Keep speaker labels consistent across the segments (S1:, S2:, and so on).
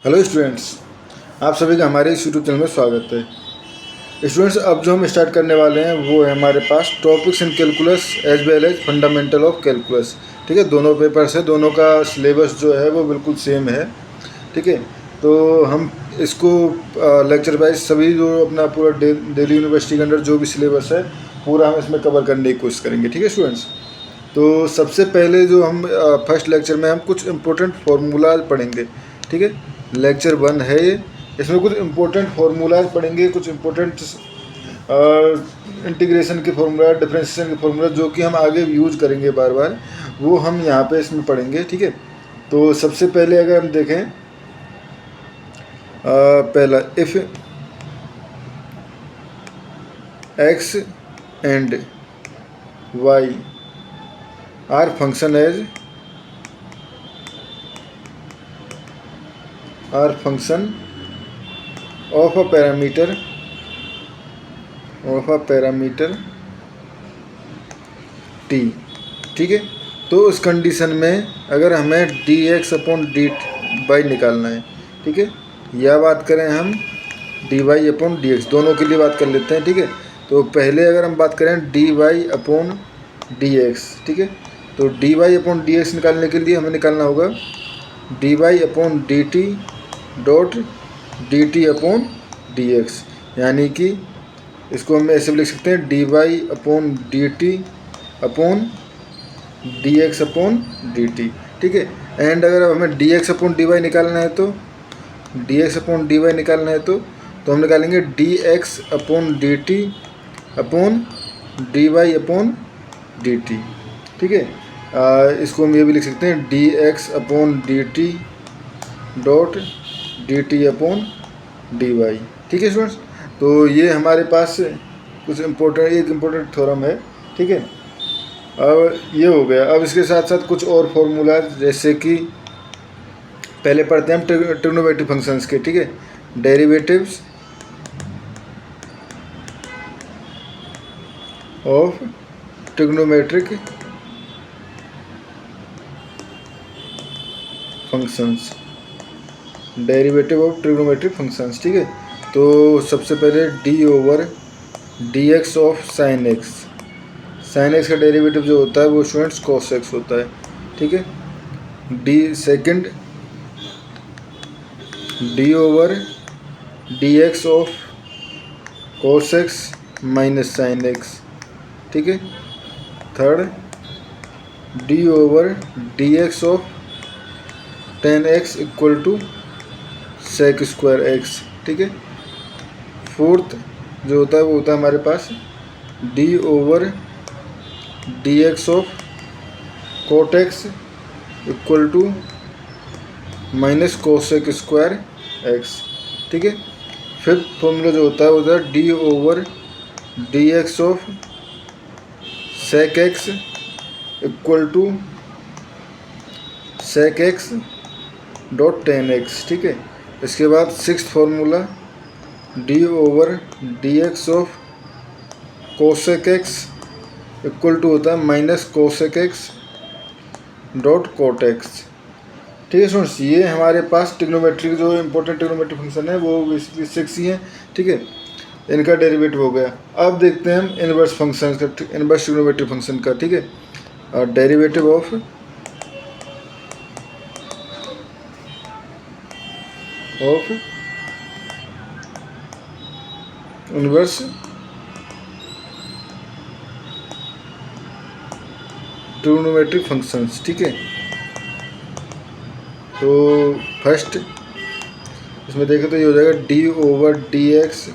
S1: Hello students, आप सभी का हमारे इस यूट्यूब चैनल में स्वागत है। स्टूडेंट्स, अब जो हम स्टार्ट करने वाले हैं वो है हमारे पास topics in calculus as well as fundamental of calculus. ठीक है, दोनों पेपर्स है, दोनों का सिलेबस जो है वो बिल्कुल सेम है। ठीक है, तो हम इसको लेक्चर वाइज सभी जो अपना पूरा दिल्ली यूनिवर्सिटी के अंदर जो भी सिलेबस है पूरा हम इसमें कवर करने की कोशिश करेंगे। ठीक है स्टूडेंट्स, तो सबसे पहले जो हम फर्स्ट लेक्चर में हम कुछ इम्पोर्टेंट फार्मूलाज पढ़ेंगे। ठीक है, लेक्चर 1 है ये। इसमें कुछ इम्पोर्टेंट फार्मूलाज पढ़ेंगे, कुछ इम्पोर्टेंट इंटीग्रेशन के फार्मूला, डिफरेंशिएशन के फार्मूला जो कि हम आगे यूज करेंगे बार बार, वो हम यहाँ पे इसमें पढ़ेंगे। ठीक है, तो सबसे पहले अगर हम देखें पहला, if X and Y are function of a parameter T. ठीक है, तो उस कंडीशन में अगर हमें D x upon D Y निकालना है, ठीक है, या बात करें हम D Y upon D X, दोनों के लिए बात कर लेते हैं। ठीक है, तो पहले अगर हम बात करें d Y upon D x, ठीक है, तो d Y upon D x निकालने के लिए हमें निकालना होगा d Y upon D T dot D T upon D x, यानी कि इसको हम ऐसे भी लिख सकते हैं d Y upon D T upon D x upon D T. ठीक है, एंड अगर हमें D x upon D Y निकालना है तो हम निकालेंगे D x upon D T upon D Y upon D T. ठीक है, इसको हम ये भी लिख सकते हैं D x upon D T dot D T upon D Y. ठीक है स्टूडेंट्स, तो ये हमारे पास कुछ एक इम्पोर्टेंट थ्योरम है। ठीक है, अब ये हो गया। अब इसके साथ साथ कुछ और फॉर्मूला, जैसे कि पहले पढ़ते हैं हम ट्रिग्नोमेट्रिक फंक्शंस के। ठीक है, derivatives of trigonometric functions, derivative of trigonometric functions. ठीक है, तो सबसे पहले D over D x of sine x. Sine x का डेरिवेटिव जो होता है वो स्टूडेंट्स कॉस एक्स होता है। ठीक है, second D over D x of cos X minus sine X. ठीक है, third D over D x of tan X equal to sec square x. ठीक है, फोर्थ जो होता है वो होता है हमारे पास d over D x of cot x equal to minus cosec square x. ठीक है, फिफ्थ फॉर्मूला जो होता है वो होता है D over D x of sec X equal to sec X dot tan X. ठीक है, इसके बाद sixth formula D over D x of cosec X equal to होता है minus cosec X dot cot X. ठीक है students, ये हमारे पास ट्रिग्नोमेट्रिक जो इम्पोर्टेंट ट्रिग्नोमेट्रिक फंक्शन है वो बेसिकली 6 ही हैं। ठीक है, इनका डेरिवेटिव हो गया। अब देखते हैं हम इनवर्स फंक्शन का, इनवर्स ट्रिग्नोमेट्रिक फंक्शन का। ठीक है, और derivative of inverse trigonometric functions. ठीक है, तो फर्स्ट इसमें देखें तो ये हो जाएगा d over D x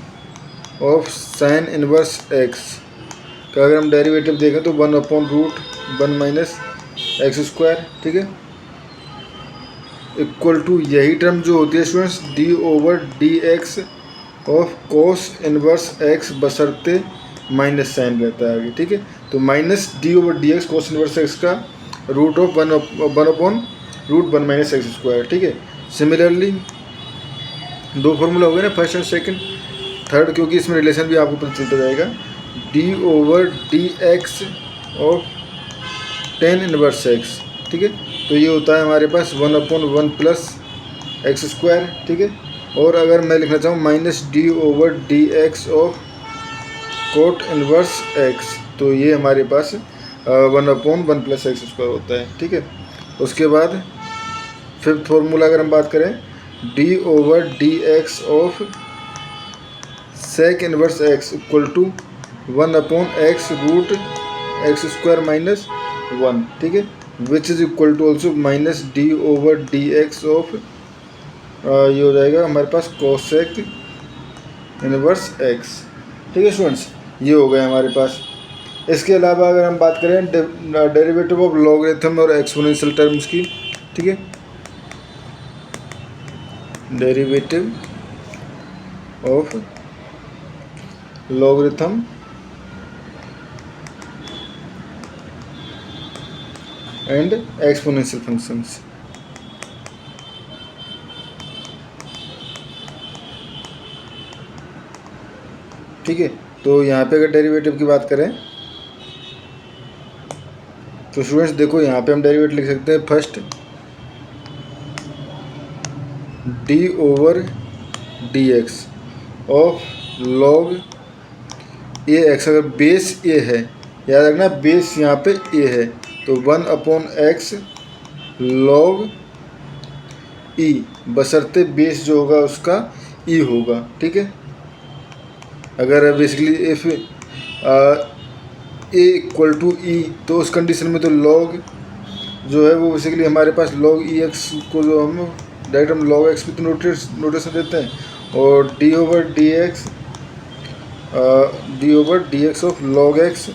S1: of sine inverse x का अगर हम डेरिवेटिव देखें तो 1 upon root 1 minus x square. ठीक है, इक्वल टू यही टर्म जो होती है students d over D x of cos inverse x बशर्ते माइनस साइन रहता है आगे। ठीक है, तो minus D over D x cos inverse x का root of 1 upon root 1 minus x square. ठीक है, सिमिलरली दो फॉर्मूला हो गए ना, फर्स्ट एंड सेकंड। थर्ड, क्योंकि इसमें रिलेशन भी आपको पता चलता जाएगा, d over D x of tan inverse x. ठीक है, तो ये होता है हमारे पास 1/1 प्लस एक्स स्क्वायर, ठीक है। और अगर मैं लिखना चाहूँ minus D over D x of cot inverse x, तो ये हमारे पास 1/1 प्लस एक्स स्क्वायर होता है, ठीक है। उसके बाद फिफ्थ फॉर्मूला अगर हम बात करें, D over D x of sec inverse X equal to 1/x root x square minus 1, ठीक है, which is equal to also minus D over D x of ये हो जाएगा हमारे पास कोसेक इनवर्स एक्स, ठीक है स्टूडेंट्स, ये हो गया हमारे पास। इसके अलावा अगर हम बात करें डेरिवेटिव ऑफ लॉगरिथम और एक्सपोनेंशियल टर्म्स की, ठीक है, derivative of logarithm and exponential functions, ठीक है। तो यहाँ पे अगर डेरिवेटिव की बात करें तो स्टूडेंट्स देखो यहाँ पे हम डेरिवेटिव लिख सकते हैं, first d over D x of log A x, अगर बेस ए है, याद रखना बेस यहाँ पे ए है, तो 1/x लॉग ई, बशर्ते बेस जो होगा उसका ई होगा, ठीक है। अगर basically if a equal to e, तो उस कंडीशन में तो लॉग जो है वो बेसिकली हमारे पास लॉग ई एक्स को जो हम डायरेक्ट हम लॉग एक्स भी तो नोटेशन देते हैं, और D over D x of log X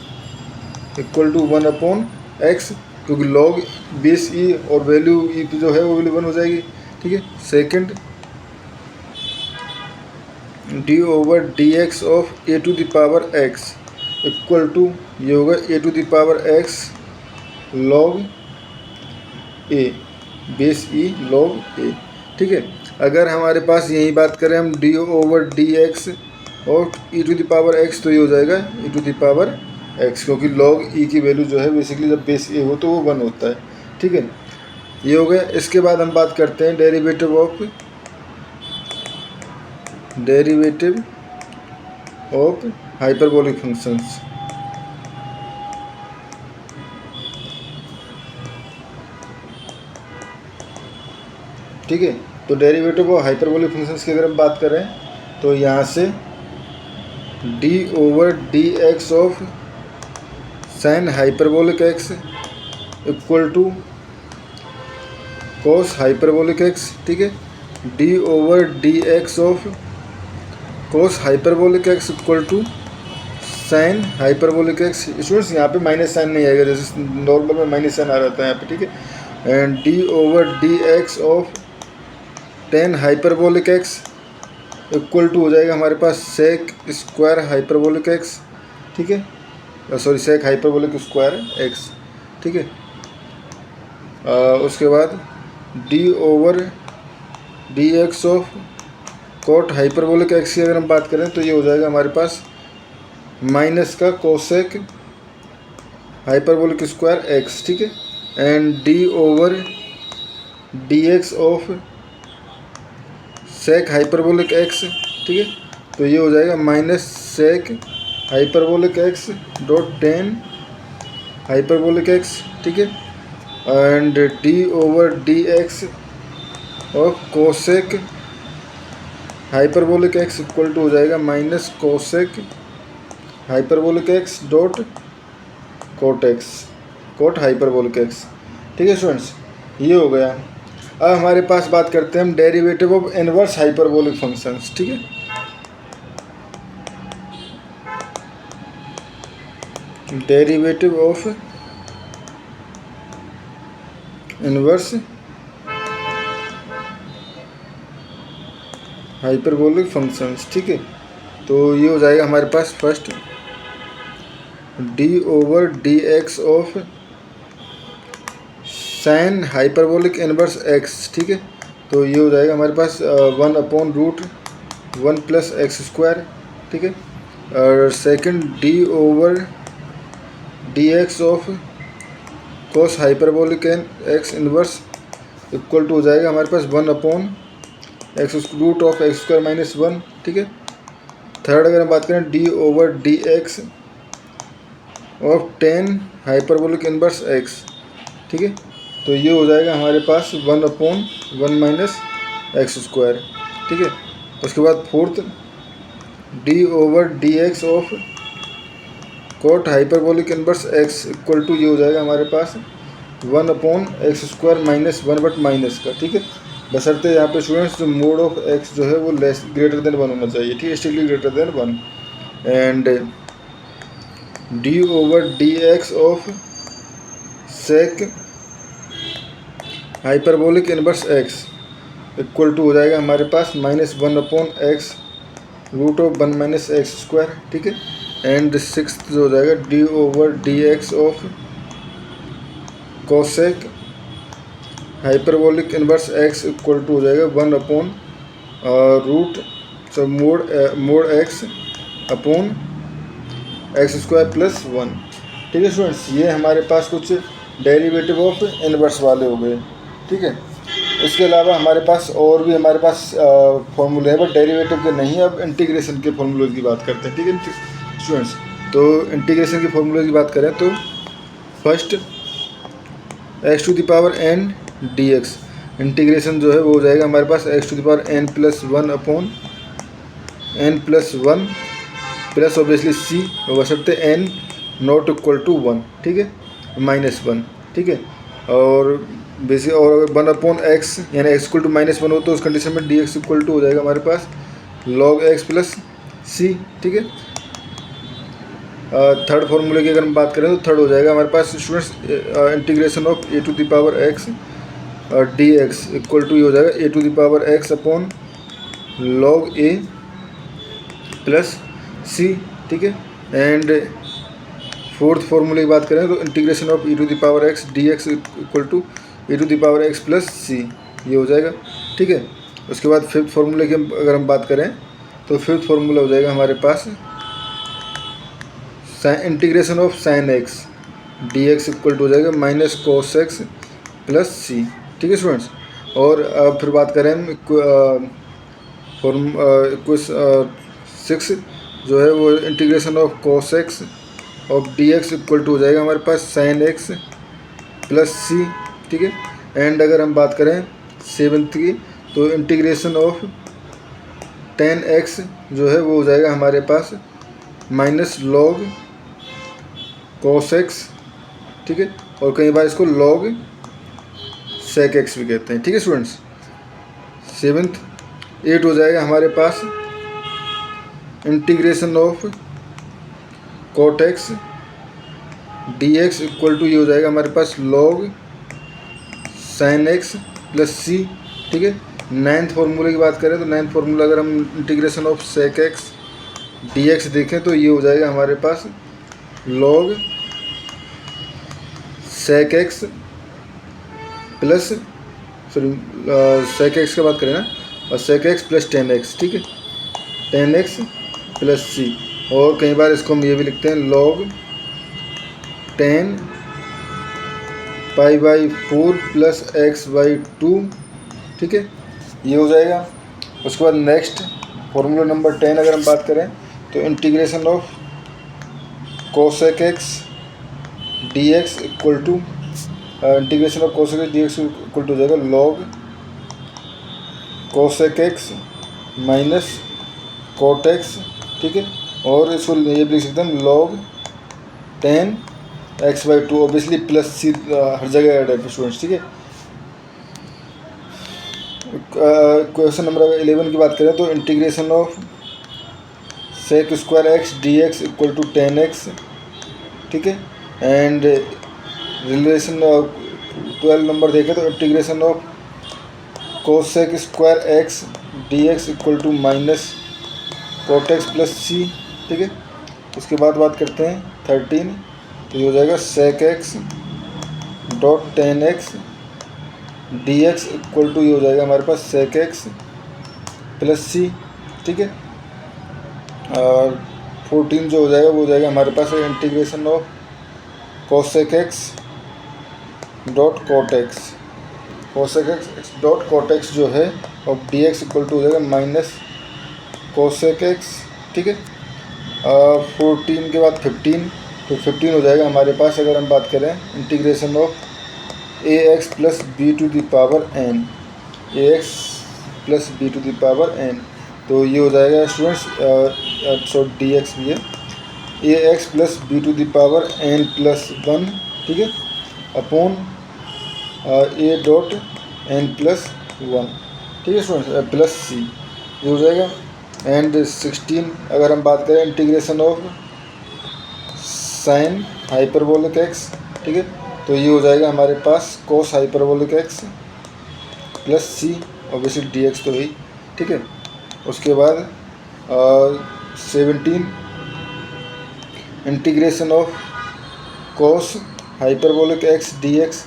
S1: equal to 1/x, क्योंकि लॉग बेस ई और वैल्यू ई की जो है वो वैल्यू 1 हो जाएगी, ठीक है। Second D over D x of a to the power x equal to ये होगा a to the power x log a, base e log a, ठीक है। अगर हमारे पास यही बात करें हम डी ओवर डी एक्स और ई टू द पावर एक्स, तो ये हो जाएगा e to the power x, क्योंकि लॉग ई की वैल्यू जो है बेसिकली जब बेस ए हो तो वो 1 होता है, ठीक है, ये हो गया। इसके बाद हम बात करते हैं डेरिवेटिव ऑफ हाइपरबोलिक फंक्शंस, ठीक है। तो डेरिवेटिव ऑफ हाइपरबोलिक फंक्शंस की अगर हम बात करें तो यहाँ से D over D x of sine hyperbolic X equal to cos hyperbolic X, ठीक है, D over D x of cos hyperbolic X equal to sine hyperbolic X. Students यहाँ पे माइनस साइन नहीं आएगा, जैसे नॉर्मल में माइनस साइन आ रहा था यहाँ पे, ठीक है। And D over D x of tan hyperbolic X equal to हो जाएगा हमारे पास सेक स्क्वायर हाइपरबोलिक एक्स, ठीक है, sorry sec hyperbolic square x, ठीक है। उसके बाद D over D x of cot hyperbolic X की अगर हम बात करें तो ये हो जाएगा हमारे पास माइनस का कोसेक हाइपरबोलिक स्क्वायर एक्स, ठीक है। And D over D x of sec hyperbolic X, ठीक है, तो ये हो जाएगा minus sec hyperbolic x dot tan hyperbolic X, ठीक है। And D over D x of cosec hyperbolic X equal to हो जाएगा minus cosec hyperbolic x dot cot hyperbolic X, ठीक है स्टूडेंट्स, ये हो गया। अब हमारे पास बात करते हैं हम derivative of inverse hyperbolic functions, ठीक है। Derivative of inverse hyperbolic functions, ठीक है। तो ये हो जाएगा हमारे पास first d over D x of sine hyperbolic inverse x, ठीक है, तो ये हो जाएगा हमारे पास 1/√1 प्लस एक्स स्क्वायर, ठीक है। और second D over D x of cos hyperbolic X inverse equal to हो जाएगा हमारे पास 1/√2 root of x square minus 1, ठीक है। थर्ड अगर हम बात करें D over D x of tan hyperbolic inverse x, ठीक है। तो ये हो जाएगा हमारे पास 1/1 माइनस एक्स स्क्वायर, ठीक है। उसके बाद fourth D over D x of cot hyperbolic inverse X equal to ये हो जाएगा हमारे पास 1/x square minus 1 but minus का, ठीक है। बशर्ते यहाँ पे स्टूडेंट्स जो मोड ऑफ x जो है वो लेस ग्रेटर देन 1 होना चाहिए, ठीक है, strictly greater than 1। And D over D x of sec hyperbolic inverse x equal to हो जाएगा हमारे पास -1/x root of 1 minus x square, ठीक है। एंड सिक्स्थ जो हो जाएगा d over D x of cosec hyperbolic inverse x equal to हो जाएगा 1 रूट सब mod x upon x square plus 1, ठीक है स्टूडेंट्स। ये हमारे पास कुछ डेरिवेटिव ऑफ इनवर्स वाले हो गए, ठीक है। इसके अलावा हमारे पास और भी हमारे पास फॉर्मूले हैं, बट डेरिवेटिव के नहीं। अब इंटीग्रेशन के फॉर्मूले की बात करते हैं, ठीक है स्टूडेंट्स। तो इंटीग्रेशन के फॉर्मूले की बात करें तो first x to the power n dx integration जो है वो हो जाएगा हमारे पास x to the power n plus 1 upon n plus 1 plus obviously c बशर्ते n नॉट इक्वल टू 1, ठीक है, -1, ठीक है। और बेसिक और 1/x यानी x इक्वल टू -1 हो तो उस कंडीशन में dx इक्वल टू हो जाएगा हमारे पास log x प्लस c, ठीक है। थर्ड फार्मूले की अगर हम बात करें तो थर्ड हो जाएगा हमारे पास students integration of a to the power x dx equal to ये हो जाएगा a to the power x upon log a plus c, ठीक है। एंड फोर्थ फार्मूले की बात करें तो integration of e to the power x dx equal to e to the power x plus c ये हो जाएगा, ठीक है। उसके बाद फिफ्थ फार्मूले की अगर हम बात करें तो फिफ्थ फार्मूला हो जाएगा हमारे पास integration of sine x dx equal to हो जाएगा minus cos x plus c, ठीक है स्टूडेंट्स। और अब फिर बात करें सिक्स जो है वो integration of cos x of dx equal to हो जाएगा हमारे पास साइन x प्लस c, ठीक है। एंड अगर हम बात करें सेवन्थ की तो इंटीग्रेशन ऑफ tan x जो है वो हो जाएगा हमारे पास माइनस लॉग कोस x, ठीक है। और कई बार इसको log sec x भी कहते हैं, ठीक है स्टूडेंट्स। सेवन्थ 8 हो जाएगा हमारे पास integration of cot x dx equal to ये हो जाएगा हमारे पास log sin x plus c, ठीक है। नाइन्थ फार्मूले की बात करें तो नाइन्थ फार्मूला अगर हम integration of sec x dx देखें तो ये हो जाएगा हमारे पास log sec x plus sec x की बात करें ना, और sec x plus tan x, ठीक है, tan x प्लस c। और कई बार इसको हम ये भी लिखते हैं log tan π/4 प्लस x/2, ठीक है, ये हो जाएगा। उसके बाद नेक्स्ट फार्मूला नंबर 10 अगर हम बात करें तो integration of cosec x dx equal to integration of cosec x dx equal to हो जाएगा log cosec x minus cot x, ठीक है। और इसको ये भी लिख सकते हैं log tan x/2 obviously plus c हर जगह ऐड है स्टूडेंट्स, ठीक है। क्वेश्चन नंबर 11 की बात करें तो integration of sec square x dx equal to tan x, ठीक है। एंड रिलेशन 12 नंबर देखें तो integration of cosec square x dx equal to minus cot x plus c, ठीक है। उसके बाद बात करते हैं 13, तो ये हो जाएगा sec x dot tan x dx equal to ये हो जाएगा हमारे पास सेक x प्लस c, ठीक है। और 14 जो हो जाएगा वो हो जाएगा हमारे पास integration of cosec x dot cot x, cosec x dot cot x जो है of d x equal to हो जाएगा माइनस कोसेक एक्स, ठीक है। 14 के बाद 15, तो 15 हो जाएगा हमारे पास। अगर हम बात करें integration of a x plus b to the power n, a x plus b to the power n, तो ये हो जाएगा स्टूडेंट्स, सो डी एक्स भी है, a x plus b to the power n plus 1, ठीक है, upon a dot n plus 1, ठीक है स्टूडेंट्स, प्लस सी, ये हो जाएगा। एंड 16 अगर हम बात करें integration of sine hyperbolic X, ठीक है, तो ये हो जाएगा हमारे पास कोस हाइपरबोलिक एक्स प्लस सी, ऑब्वियसली डी एक्स तो वही, ठीक है। उसके बाद 17 integration of cos hyperbolic x d x,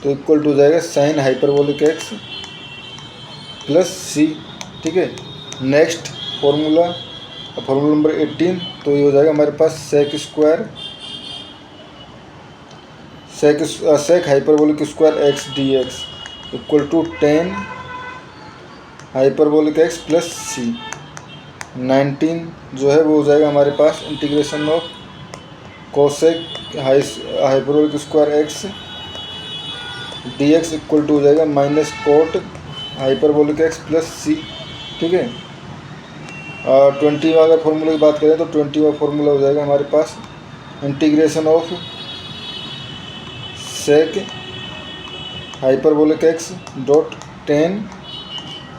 S1: तो इक्वल टू हो जाएगा sign hyperbolic x plus c, ठीक है। नेक्स्ट फॉर्मूला नंबर 18, तो ये हो जाएगा हमारे पास sec hyperbolic square x d x equal to 10 hyperbolic x plus c. 19 जो है वो हो जाएगा हमारे पास integration of cosec hyperbolic square x d x equal to हो जाएगा minus cot hyperbolic x plus c, ठीक है। 20 अगर फॉर्मूले की बात करें तो 20 फॉर्मूला हो जाएगा हमारे पास integration of sec hyperbolic x dot 10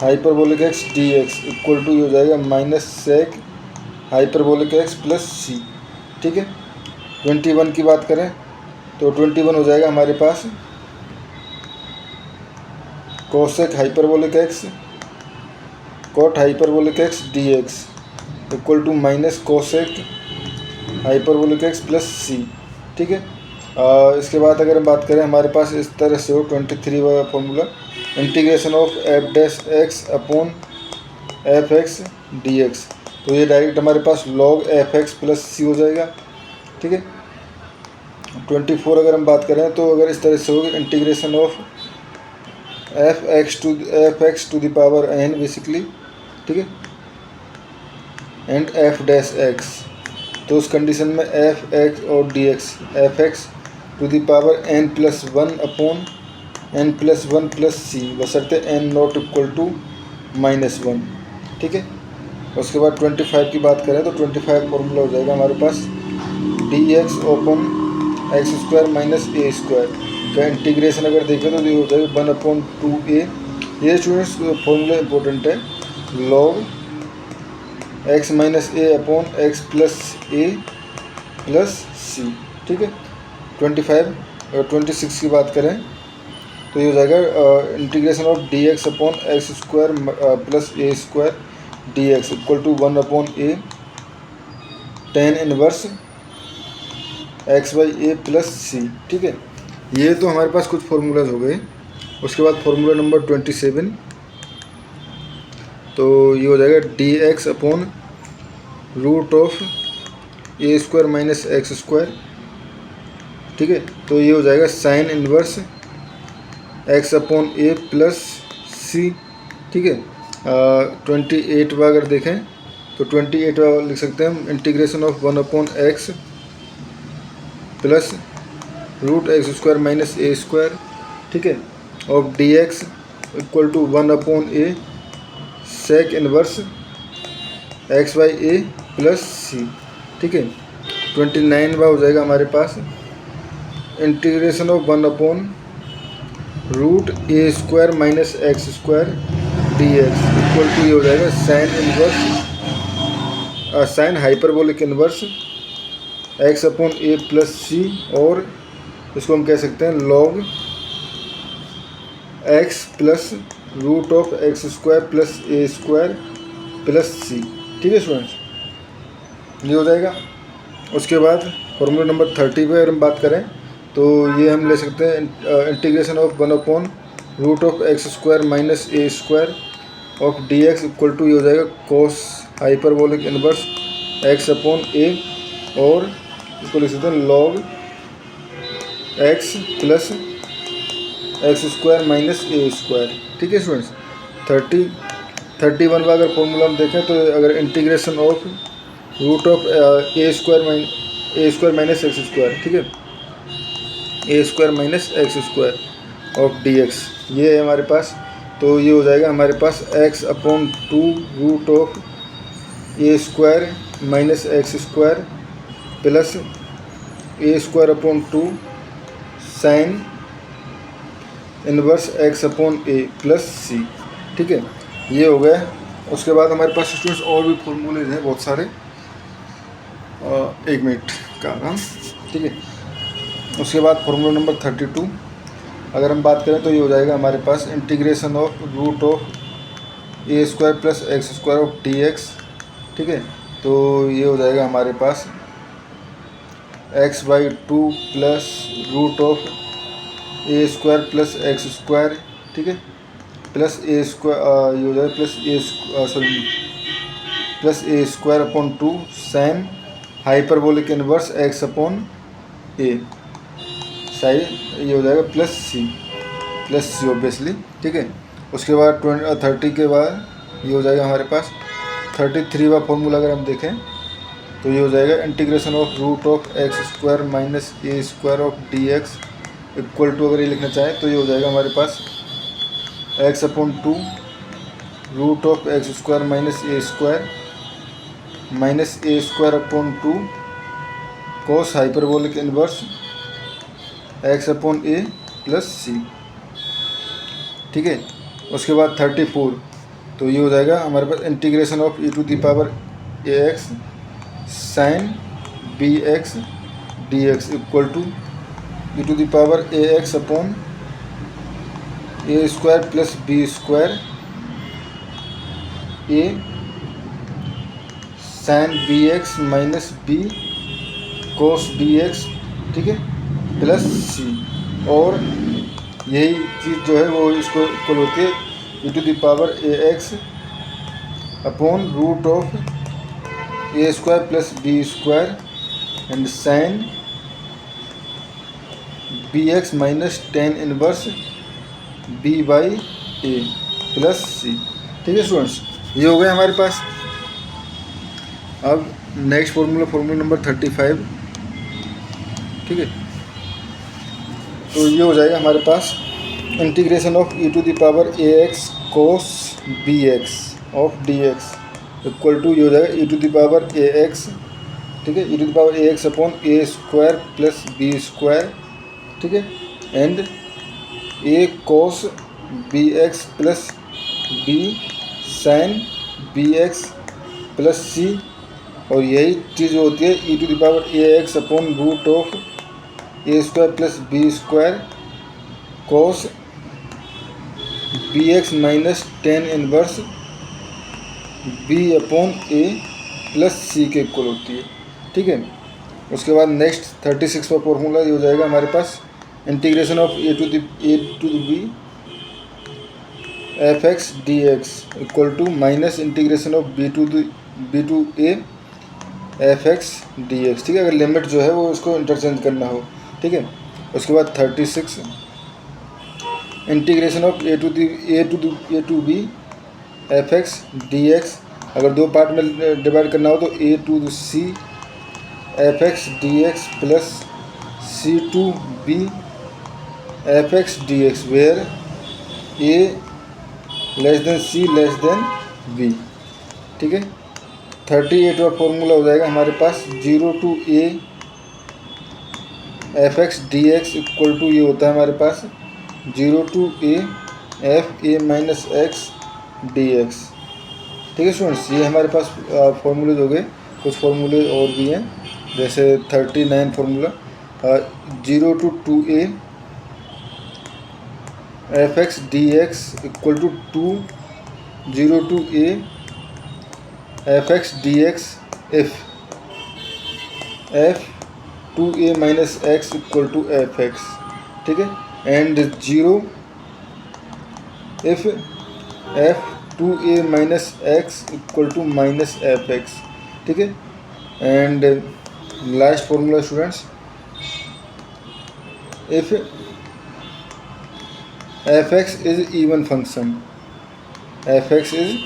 S1: hyperbolic x d x equal to हो जाएगा minus sec hyperbolic x plus c, ठीक है। 21 की बात करें तो 21 हो जाएगा हमारे पास cosec hyperbolic x cot hyperbolic x d x equal to minus cosec hyperbolic x plus c, ठीक है। इसके बाद अगर हम बात करें हमारे पास इस तरह से हो 23 वाला formula integration of F dash x upon F x d x, तो ये डायरेक्ट हमारे पास लॉग एफ एक्स प्लस सी हो जाएगा, ठीक है। 24 अगर हम बात करें तो अगर इस तरह से होगी integration of f x to the power n basically, ठीक है, एंड एफ डैश एक्स, तो उस कंडीशन में एफ एक्स और d x f x to the power n plus 1 upon n plus 1 plus c बशर्ते n not equal to minus 1, ठीक है। उसके बाद 25 की बात करें तो 25 फॉर्मूला हो जाएगा हमारे पास d x open x square minus a square का इंटीग्रेशन अगर देखें तो ये हो जाएगा 1/2a। ये स्टूडेंट्स फॉर्मूला इंपॉर्टेंट है, log x minus a upon x plus a plus c, ठीक है। 26 की बात करें तो ये हो जाएगा integration of d x upon x square plus a square d x equal to 1/a tan inverse x by a plus c, ठीक है। ये तो हमारे पास कुछ फार्मूलाज हो गए। उसके बाद फार्मूला नंबर 27, तो ये हो जाएगा d x upon root of a square minus x square, ठीक है। तो ये हो जाएगा sine inverse x upon a plus c, ठीक है। 28वां अगर देखें तो 28वां लिख सकते हैं हम integration of 1/x plus root x square minus a square, ठीक है, of d x equal to 1/a sec inverse x by a plus c, ठीक है। 29वां हो जाएगा हमारे पास इंटीग्रेशन ऑफ 1/रूट a square minus x square d x equal to ये हो जाएगा sine inverse sine hyperbolic inverse x upon a plus c, और इसको हम कह सकते हैं log x plus root of x square plus a square plus c, ठीक है स्टूडेंट्स, ये हो जाएगा। उसके बाद फॉर्मूला नंबर 30 पे अगर हम बात करें तो ये हम ले सकते हैं इंटीग्रेशन ऑफ 1/रूट of x square minus a square of d x equal to ये हो जाएगा cos hyperbolic inverse x upon a, और इसको लिख सकते हैं log x plus x square minus a square, ठीक है स्टूडेंट्स। 31 का अगर फॉर्मूला हम देखें तो अगर integration of root of a square minus x square, ठीक है, a square minus x square of d x, ये है हमारे पास। तो ये हो जाएगा हमारे पास x upon 2 root of a square minus x square plus a square upon 2 sine inverse x upon a plus c, ठीक है, ये हो गया। उसके बाद हमारे पास स्टूडेंट्स और भी फॉर्मूलेज हैं बहुत सारे, 1 मिनट का आराम, ठीक है। उसके बाद फॉर्मूला नंबर 32 अगर हम बात करें तो ये हो जाएगा हमारे पास integration of root of a square plus x square of d x, ठीक है। तो ये हो जाएगा हमारे पास x/2 plus root of a square plus x square, ठीक है, प्लस ए स्क्वायर, ये हो जाएगा plus a square upon 2 sine hyperbolic inverse x upon a sine, ये हो जाएगा प्लस सी ऑब्वियसली, ठीक है। उसके बाद 30 के बाद ये हो जाएगा हमारे पास 33 का फॉर्मूला अगर हम देखें तो ये हो जाएगा integration of root of x square minus a square of d x equal to, अगर ये लिखना चाहें तो ये हो जाएगा हमारे पास x upon 2 root of x square minus a square upon 2 cos hyperbolic inverse x upon a plus c, ठीक है। उसके बाद 34 तो ये हो जाएगा हमारे पास integration of e to the power a x sine b x d x equal to e to the power a x upon a square plus b square a sine b x minus b cos b x, ठीक है, plus c. और यही चीज़ जो है वो इसको equal होती है e to the power a x upon root of a square plus b square and sine b x minus tan inverse b by a plus c, ठीक है स्टूडेंट्स, ये हो गए हमारे पास। अब नेक्स्ट फॉर्मूला नंबर 35, ठीक है। तो ये हो जाएगा हमारे पास integration of e to the power a x cos b x of d x equal to, ये हो जाएगा e to the power a x, ठीक है, e to the power a x upon a square plus b square, ठीक है, and a cos b x plus b sine b x plus c. और यही चीज़ होती है e to the power a x upon root of a square plus b square cos b x minus tan inverse b upon a plus c के equal होती है, ठीक है। उसके बाद नेक्स्ट 36 का फॉर्मूला ये हो जाएगा हमारे पास integration of a to the b f x d x equal to minus integration of b to a f x d x, ठीक है, अगर लिमिट जो है वो उसको इंटरचेंज करना हो, ठीक है। उसके बाद 36 integration of a to b f x d x, अगर दो पार्ट में डिवाइड करना हो तो a to c f x d x plus c to b f x d x where a less than c less than b, ठीक है। 38 का formula हो जाएगा हमारे पास 0 to a f x d x equal to, ये होता है हमारे पास 0 to a F A minus x d x, ठीक है स्टूडेंट्स, ये हमारे पास फॉर्मूलेज हो गए। कुछ फॉर्मूले और भी हैं जैसे 39 formula 0 to 2a f x d x equal to 0 to a f x d x if 2a minus x equal to f x, ठीक है, and 0 if f 2a minus x equal to minus f x, ठीक है। And last formula students, if f x is even function, f x is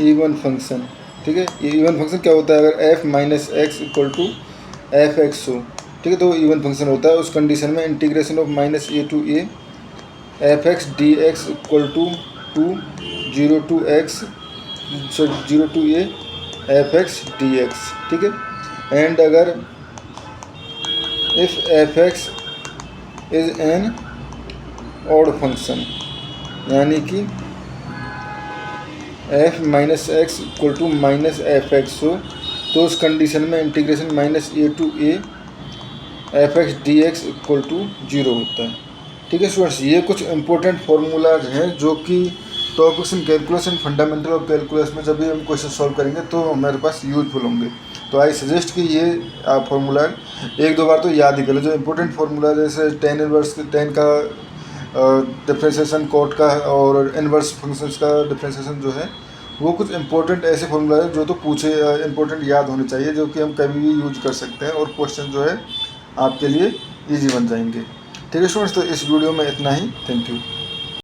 S1: even function, ठीक है। ये even function क्या होता है, अगर F minus x equal to f x हो, ठीक है, तो इवन फंक्शन होता है। उस कंडीशन में integration of minus a to a f x d x equal to 0 to x, so 0 to a f x d x, ठीक है। एंड अगर if f x is an odd function, यानी कि f minus x equal to minus f x हो, तो उस condition में integration minus a to a f x d x equal to 0 होता है, ठीक है स्टूडेंट्स। ये कुछ इंपॉर्टेंट फार्मूलाज हैं जो कि topics in calculus and fundamental of calculus में जब भी हम क्वेश्चन सॉल्व करेंगे तो हमारे पास यूजफुल होंगे। तो आई सजेस्ट कि ये आप फार्मूला एक दो बार तो याद ही कर लो। जो इंपॉर्टेंट फार्मूला जैसे टेन इनवर्स, टेन का डिफ्रेंसिएशन, कोट का और इनवर्स फंक्शंस का डिफ्रेंसिएशन जो है, वो कुछ इंपॉर्टेंट ऐसे फार्मूला है जो तो पूछे इंपॉर्टेंट याद होने चाहिए, जो कि हम कभी भी यूज कर सकते हैं और क्वेश्चन जो है आपके लिए ईजी बन जाएंगे, ठीक है स्टूडेंट्स। तो इस वीडियो में इतना ही, थैंक यू।